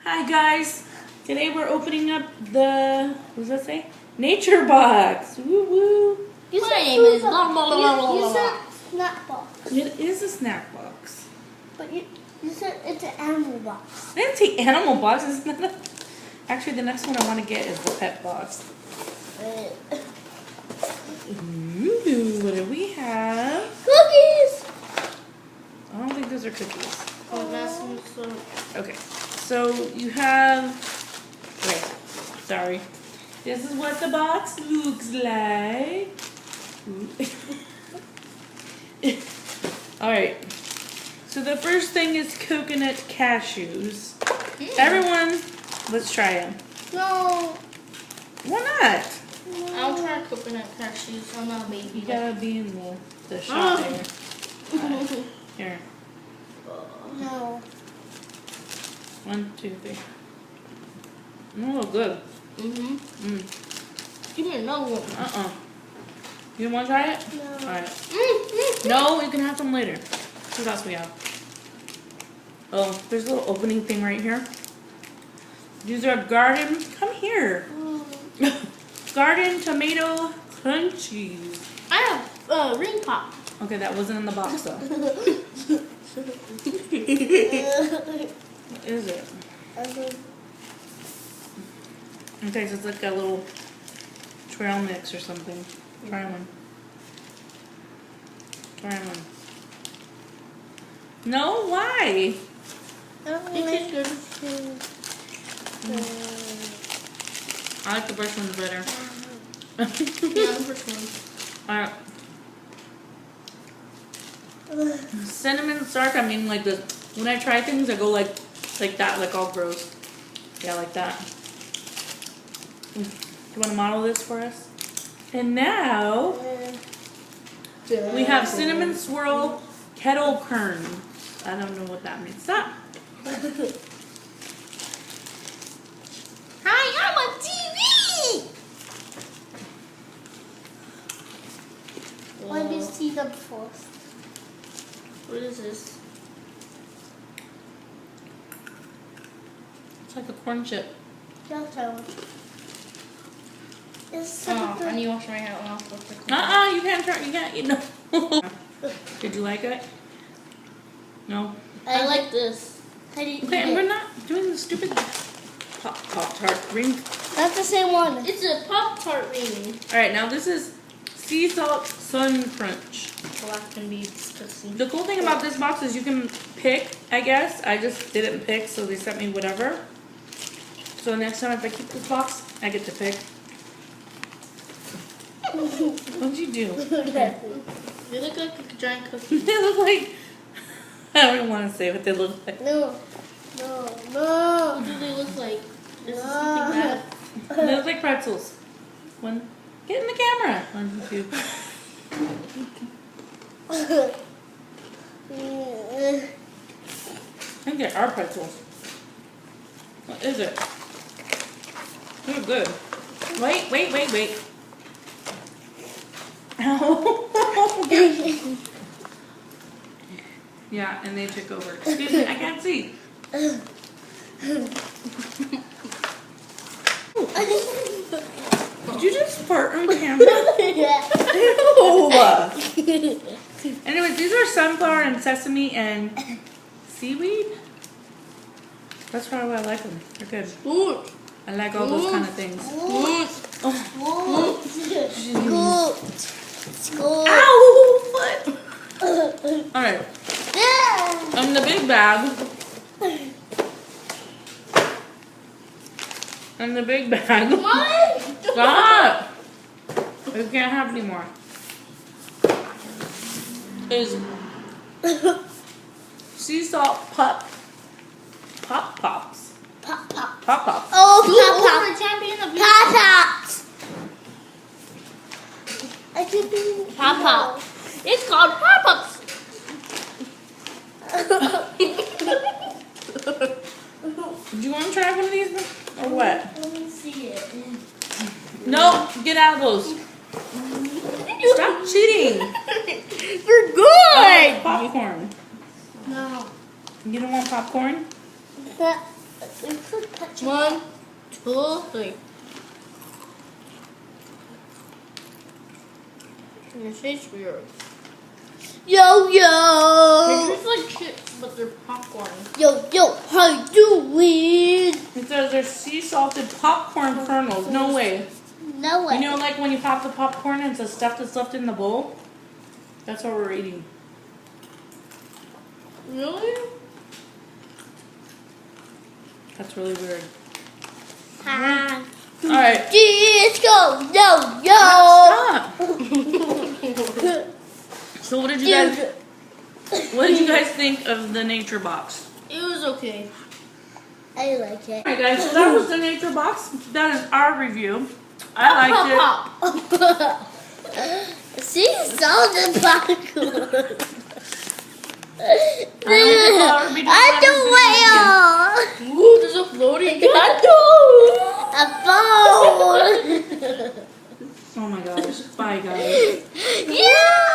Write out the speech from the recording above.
Hi guys, today we're opening up the, what does that say? Nature Box. Woo woo. My name is You said snack box. It is a snack box. But you said it's an animal box. I didn't say animal box. It's not a... Actually, the next one I want to get is the pet box. Ooh, what do we have? Cookies! I don't think those are cookies. Oh, that's so. Okay, so you have, okay, sorry. This is what the box looks like. Alright, so the first thing is coconut cashews. Everyone, let's try them. No. Why not? I'll try coconut cashews. I'm not a baby. You gotta be in the shop there. Here, No. 1, 2, 3. Oh, good. Mm-hmm. Mm. Give me another one. You want to try it? No. Alright. No, you can have some later. What else we have? Oh, there's a little opening thing right here. These are garden. Come here. Garden tomato crunchies. I have ring pop. Okay, that wasn't in the box though. What is it? Okay, so it's like a little trail mix or something. Try one. Try one. No, why? It tastes good. I like the first one better. Yeah, the first one. Alright. Cinnamon starch, I mean like the, when I try things I go like that, like all gross. Yeah, like that. Do you want to model this for us? And now, we have cinnamon swirl kettle kern. I don't know what that means. Stop. Hi, I'm on TV! Let me see them first. What is this? It's like a corn chip. Your turn. It's Oh, I something. need to wash my hands off. You can't try, you can't eat no. Did you like it? No? I like this. How do you eat Okay, it? we're not doing the stupid Pop-Tart ring. That's the same one. It's a Pop-Tart ring. Alright, now this is sea salt sun crunch. Well, that can be disgusting. The cool thing about this box is you can pick, I guess. I just didn't pick, so they sent me whatever. So next time if I keep this box, I get to pick. What'd you do? They look like a giant cookie. They look like, I don't even want to say what they look like. No. What do they look like? Is this something bad? They look like pretzels. One, get in the camera. 1, 2. I think they are pretzels. What is it? They're good. Wait. Ow. Yeah, and they took over. Excuse me, I can't see. Did you just fart on camera? Ew. Anyways, these are sunflower and sesame and seaweed. That's probably why I like them. They're good. Ooh. I like all those kind of things. Oh. Scoop. Ow! What? Alright. On the big bag. On the big bag. What? Stop! You can't have any more. Is sea salt pops. Pop. Pop. Oh, Who's the champion of Pop. I can be Pop. It's called Pop-Ups. Do you want to try one of these or what? Let me see it. No, get out of those. Stop cheating. They're good. Popcorn. No. You don't want popcorn? We could touch it. 1, 2, 3. Your face weird. Yo, They yo. taste like chips, but they're popcorn. Yo, yo, how you doing? It says there's sea salted popcorn kernels. No way. No way. You know, like when you pop the popcorn and it's the stuff that's left in the bowl? That's what we're eating. Really? That's really weird. Hi. Alright. Disco, yo, yo. Stop! So what did you guys think of the nature box? It was okay. I like it. Alright guys, so that was the nature box. That is our review. I liked it. See, salted popcorn. I don't want Ooh, there's a floating a phone. Oh my gosh. Bye guys. Yeah.